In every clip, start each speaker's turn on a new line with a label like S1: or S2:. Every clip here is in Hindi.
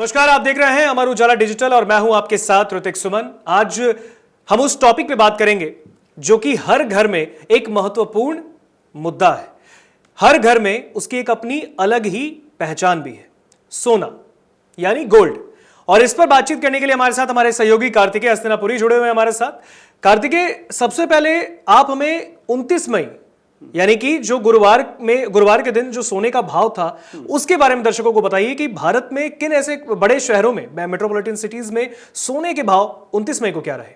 S1: नमस्कार, आप देख रहे हैं अमर उजाला डिजिटल और मैं हूं आपके साथ ऋतिक सुमन। आज हम उस टॉपिक पे बात करेंगे जो कि हर घर में एक महत्वपूर्ण मुद्दा है। हर घर में उसकी एक अपनी अलग ही पहचान भी है, सोना यानी गोल्ड। और इस पर बातचीत करने के लिए हमारे साथ हमारे सहयोगी कार्तिकेय हस्तिनापुरी जुड़े हुए हैं हमारे साथ। कार्तिकेय, सबसे पहले आप हमें 29 मई यानी कि जो गुरुवार के दिन जो सोने का भाव था उसके बारे में दर्शकों को बताइए कि भारत में किन ऐसे बड़े शहरों में, मेट्रोपॉलिटन सिटीज में सोने के भाव 29 मई को क्या रहे।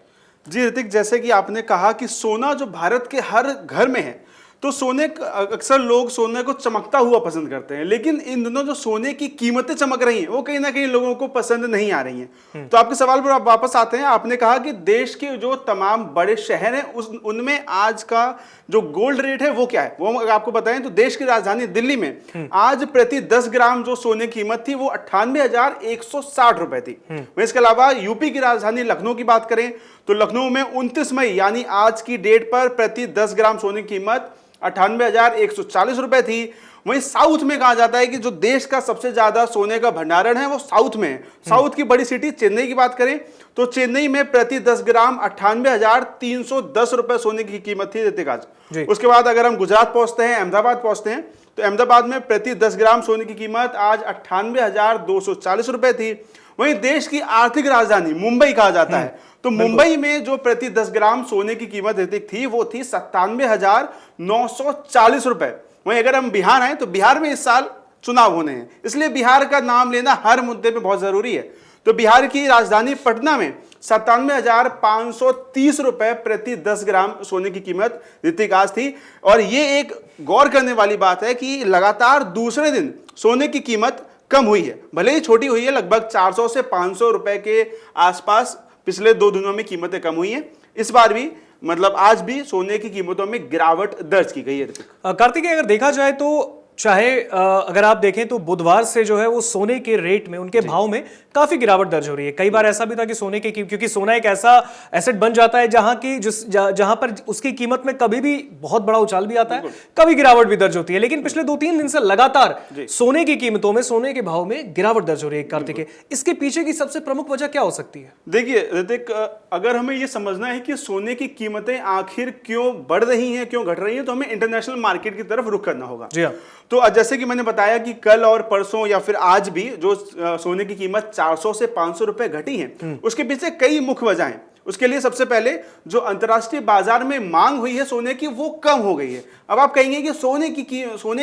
S2: जी ऋतिक, जैसे कि आपने कहा कि सोना जो भारत के हर घर में है, तो सोने अक्सर लोग सोने को चमकता हुआ पसंद करते हैं, लेकिन इन दिनों जो सोने की कीमतें चमक रही हैं वो कहीं ना कहीं लोगों को पसंद नहीं आ रही हैं। तो आपके सवाल पर आप वापस आते हैं। आपने कहा कि देश के जो तमाम बड़े शहर हैं उनमें आज का जो गोल्ड रेट है वो क्या है। वो अगर आपको बताएं तो देश की राजधानी दिल्ली में आज प्रति 10 ग्राम जो सोने की कीमत थी वो 98,160 रुपए थी। इसके अलावा यूपी की राजधानी लखनऊ की बात करें तो लखनऊ में 29 मई यानी आज की डेट पर प्रति 10 ग्राम सोने की कीमत 98,140 रुपए थी। वहीं साउथ में कहा जाता है कि जो देश का सबसे ज्यादा सोने का भंडारण है वो साउथ में है। साउथ की बड़ी सिटी चेन्नई की बात करें तो चेन्नई में प्रति 10 ग्राम 98,310 रुपए सोने की कीमत थी ऋतिक आज। उसके बाद अगर हम गुजरात पहुंचते हैं, अहमदाबाद पहुंचते हैं तो अहमदाबाद में प्रति 10 ग्राम सोने की कीमत आज 98,240 रुपए थी। वहीं देश की आर्थिक राजधानी मुंबई कहा जाता है तो मुंबई में जो प्रति 10 ग्राम सोने की कीमत थी वो थी 97,940 रुपए। वहीं अगर हम बिहार आए तो बिहार में इस साल चुनाव होने हैं, इसलिए बिहार का नाम लेना हर मुद्दे पे बहुत जरूरी है। तो बिहार की राजधानी पटना में 97,530 रुपए प्रति 10 ग्राम सोने की कीमत ऋतिक आज थी। और ये एक गौर करने वाली बात है कि लगातार दूसरे दिन सोने की कीमत कम हुई है, भले ही छोटी हुई है, लगभग 400 से 500 रुपए के आसपास पिछले 2 दिनों में कीमतें कम हुई हैं। इस बार भी मतलब आज भी सोने की कीमतों में गिरावट दर्ज की गई है।
S1: कार्तिकेय, अगर देखा जाए तो चाहे अगर आप देखें तो बुधवार से जो है वो सोने के रेट में, उनके भाव में काफी गिरावट दर्ज हो रही है। कई बार ऐसा भी था कि सोने के, क्योंकि सोना एक ऐसा एसेट बन जाता है जहां पर उसकी कीमत में कभी भी बहुत बड़ा उछाल भी आता है, कभी गिरावट भी दर्ज होती है। लेकिन पिछले 2-3 दिन से लगातार सोने की कीमतों में, सोने के भाव में गिरावट दर्ज हो रही है। कार्तिकेय, इसके पीछे की सबसे प्रमुख वजह क्या हो सकती है?
S2: देखिए ऋतिक, अगर हमें यह समझना है कि सोने की कीमतें आखिर क्यों बढ़ रही हैं, क्यों घट रही हैं, तो हमें इंटरनेशनल मार्केट की तरफ रुख करना होगा।
S1: जी हाँ।
S2: तो जैसे कि मैंने बताया कि कल और परसों या फिर आज भी जो सोने की कीमत 400 से 500 रुपए घटी है, उसके पीछे कई मुख्य वजह हैं। उसके लिए सबसे पहले जो अंतर्राष्ट्रीय बाजार में मांग हुई है सोने की वो कम हो गई है। अब आप कहेंगे कि सोने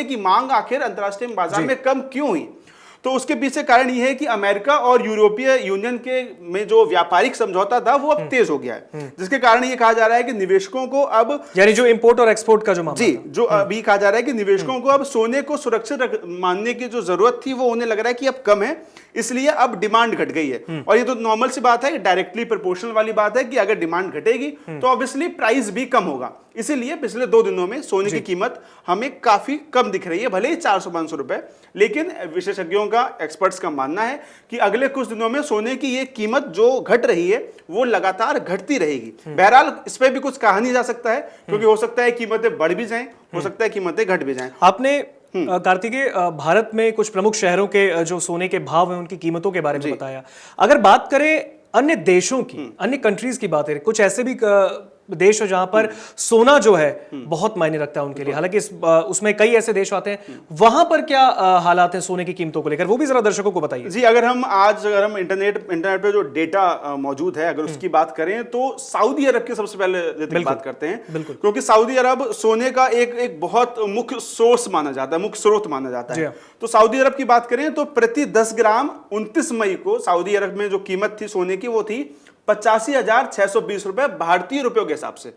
S2: की मांग आखिर अंतर्राष्ट्रीय बाजार में कम क्यों हुई, तो उसके पीछे कारण यह है कि अमेरिका और यूरोपीय यूनियन के में जो व्यापारिक समझौता था वो अब तेज हो गया है, जिसके कारण ये कहा जा रहा है कि निवेशकों को अब,
S1: यानी जो इंपोर्ट और एक्सपोर्ट का जो मामला,
S2: जी, जो अभी कहा जा रहा है कि निवेशकों को अब सोने को सुरक्षित मानने की जो जरूरत थी वो उन्हें लग रहा है कि अब कम है, इसलिए अब डिमांड घट गई है। और ये तो नॉर्मल सी बात है, डायरेक्टली प्रोपोर्शनल वाली बात है कि अगर डिमांड घटेगी तो ऑब्वियसली प्राइस भी कम होगा। इसीलिए पिछले 2 दिनों में सोने की कीमत हमें काफी कम दिख रही है, भले ही 400-500 रुपए, लेकिन विशेषज्ञों का, एक्सपर्ट्स का मानना है कि अगले कुछ दिनों में सोने की ये कीमत जो घट रही है वो लगातार घटती रहेगी। बहरहाल इस पे भी कुछ कहा नहीं जा सकता है, क्योंकि हो सकता है कीमतें बढ़ भी जाएं, हो सकता है कीमतें घट भी जाएं।
S1: आपने कार्तिकेय भारत में कुछ प्रमुख शहरों के जो सोने के भाव हैं उनकी कीमतों के बारे में बताया। अगर बात करें अन्य देशों की, अन्य कंट्रीज की बात करें, कुछ ऐसे भी देश हो जहां पर सोना जो है बहुत मायने रखता है उनके लिए, हालांकि उसमें कई ऐसे देश आते हैं, वहां पर क्या हालात हैं सोने की कीमतों को लेकर, वो भी जरा दर्शकों को बताइए।
S2: जी, अगर हम इंटरनेट पे जो डेटा मौजूद है अगर उसकी बात करें तो सऊदी अरब की सबसे पहले बात करते हैं, क्योंकि सऊदी अरब सोने का एक बहुत मुख्य सोर्स माना जाता है, मुख्य स्रोत माना जाता है। तो सऊदी अरब की बात करें तो प्रति 10 ग्राम 29 मई को सऊदी अरब में जो कीमत थी सोने की वो थी 85,620 रुपए भारतीय रुपयों के हिसाब से।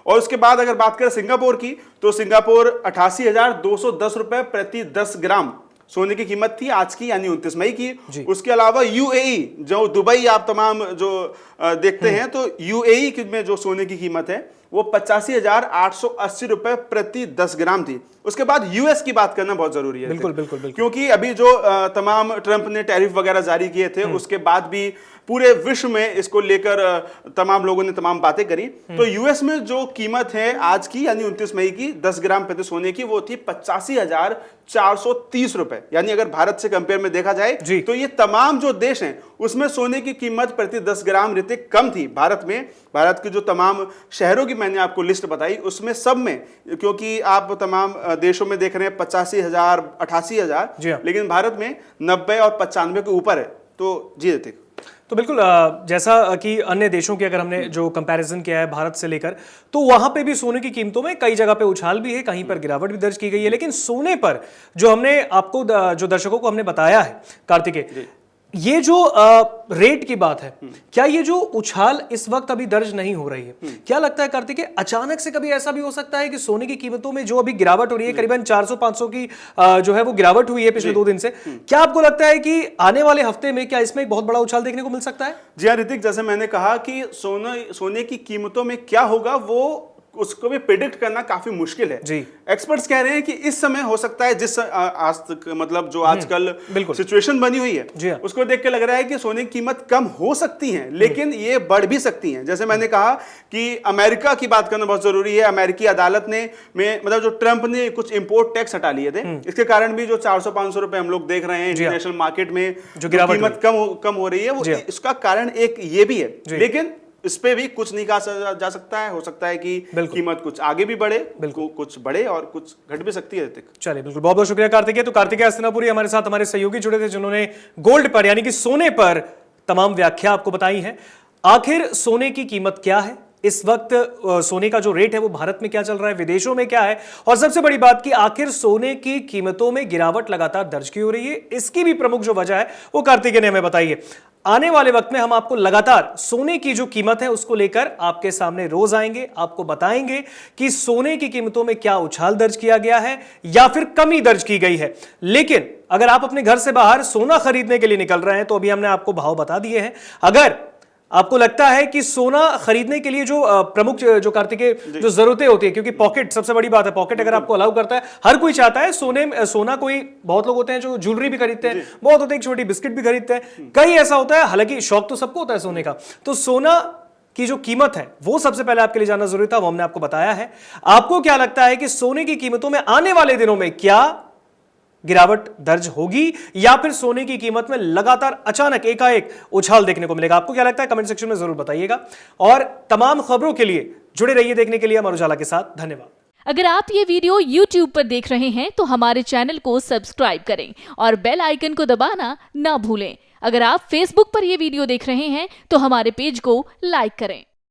S2: और उसके बाद अगर बात करें सिंगापुर की तो सिंगापुर 88,210 रुपए प्रति 10 ग्राम सोने की कीमत थी आज की, यानी 29 मई की। उसके अलावा यूएई, जो दुबई आप तमाम जो देखते हैं, तो यूएई में जो सोने की कीमत है वो 85,880 रुपए प्रति 10 ग्राम थी। उसके बाद यूएस की बात करना बहुत जरूरी है।
S1: बिल्कुल बिल्कुल बिल्कुल।
S2: क्योंकि अभी जो तमाम ट्रंप ने टैरिफ वगैरह जारी किए थे, उसके बाद भी पूरे विश्व में इसको लेकर तमाम लोगों ने तमाम बातें करी। तो यूएस में जो कीमत है आज की यानी 29 मई की 10 ग्राम प्रति सोने की, वो थी 85,430 रुपए। यानी अगर भारत से कंपेयर में देखा जाए तो ये तमाम जो देश हैं उसमें सोने की कीमत प्रति 10 ग्राम ऋतिक कम थी। भारत में, भारत के जो तमाम शहरों की मैंने आपको लिस्ट बताई उसमें सब में, क्योंकि आप तमाम देशों में देख रहे हैं 85,000 88,000, लेकिन भारत में 90 और 95 के ऊपर है। तो जी ऋतिक,
S1: तो बिल्कुल जैसा कि अन्य देशों की अगर हमने जो कंपैरिजन किया है भारत से लेकर, तो वहां पे भी सोने की कीमतों में कई जगह पे उछाल भी है, कहीं पर गिरावट भी दर्ज की गई है। लेकिन सोने पर जो हमने आपको जो दर्शकों को हमने बताया है कार्तिकेय, ये जो रेट की बात है, क्या ये जो उछाल इस वक्त अभी दर्ज नहीं हो रही है, क्या लगता है कार्तिकेय अचानक से कभी ऐसा भी हो सकता है कि सोने की कीमतों में जो अभी गिरावट हो रही है, करीबन 400-500 की जो है वो गिरावट हुई है पिछले 2 दिन से, क्या आपको लगता है कि आने वाले हफ्ते में क्या इसमें एक बहुत बड़ा उछाल देखने को मिल सकता है?
S2: जी हाँ ऋतिक, जैसे मैंने कहा कि सोने की कीमतों में क्या होगा वो उसको भी प्रिडिक्ट करना काफी मुश्किल है जी। एक्सपर्ट्स कह रहे हैं कि इस समय हो सकता है जिस आज तक मतलब जो आजकल सिचुएशन बनी हुई है उसको देख के लग रहा है कि सोने की कीमत कम हो सकती है, लेकिन ये बढ़ भी सकती है। जैसे मैंने कहा कि अमेरिका की बात करना बहुत जरूरी है। अमेरिकी अदालत ने मतलब जो ट्रंप ने कुछ इंपोर्ट टैक्स हटा लिए थे, इसके कारण भी जो 400-500 रुपए हम लोग देख रहे हैं इंटरनेशनल मार्केट में जो कीमत कम हो रही है, वो इसका कारण एक ये भी है। लेकिन इस पे भी कुछ नहीं कहा जा सकता है, हो सकता है कि कीमत कुछ आगे भी बढ़े, कुछ बढ़े और कुछ घट भी सकती है।
S1: चलिए बिल्कुल, बहुत बहुत शुक्रिया कार्तिकेय। तो कार्तिकेय हस्तिनापुरी हमारे साथ हमारे सहयोगी जुड़े थे जिन्होंने गोल्ड पर यानी कि सोने पर तमाम व्याख्या आपको बताई है। आखिर सोने की कीमत क्या है इस वक्त, सोने का जो रेट है वो भारत में क्या चल रहा है, विदेशों में क्या है, और सबसे बड़ी बात कि आखिर सोने की कीमतों में गिरावट लगातार दर्ज की हो रही है, इसकी भी प्रमुख जो वजह है वो कार्तिकेय ने हमें बताई है। आने वाले वक्त में हम आपको लगातार सोने की जो कीमत है उसको लेकर आपके सामने रोज आएंगे, आपको बताएंगे कि सोने की कीमतों में क्या उछाल दर्ज किया गया है या फिर कमी दर्ज की गई है। लेकिन अगर आप अपने घर से बाहर सोना खरीदने के लिए निकल रहे हैं तो अभी हमने आपको भाव बता दिए हैं। अगर आपको लगता है कि सोना खरीदने के लिए जो प्रमुख जो कार्तिकेय जो जरूरतें होती है, क्योंकि पॉकेट सबसे बड़ी बात है, पॉकेट अगर आपको अलाउ करता है, हर कोई चाहता है सोना कोई, बहुत लोग होते हैं जो ज्वेलरी भी खरीदते हैं, बहुत होते हैं छोटी बिस्किट भी खरीदते हैं, कई ऐसा होता है, हालांकि शौक तो सबको होता है सोने का। तो सोना की जो कीमत है वो सबसे पहले आपके लिए जानना जरूरी था, वो हमने आपको बताया है। आपको क्या लगता है कि सोने की कीमतों में आने वाले दिनों में क्या गिरावट दर्ज होगी या फिर सोने की कीमत में लगातार अचानक एकाएक उछाल देखने को मिलेगा? आपको क्या लगता है कमेंट सेक्शन में जरूर बताइएगा। और तमाम खबरों के लिए जुड़े रहिए देखने के लिए अमर उजाला के साथ। धन्यवाद।
S3: अगर आप ये वीडियो YouTube पर देख रहे हैं तो हमारे चैनल को सब्सक्राइब करें और बेल आइकन को दबाना ना भूलें। अगर आप Facebook पर ये वीडियो देख रहे हैं तो हमारे पेज को लाइक करें।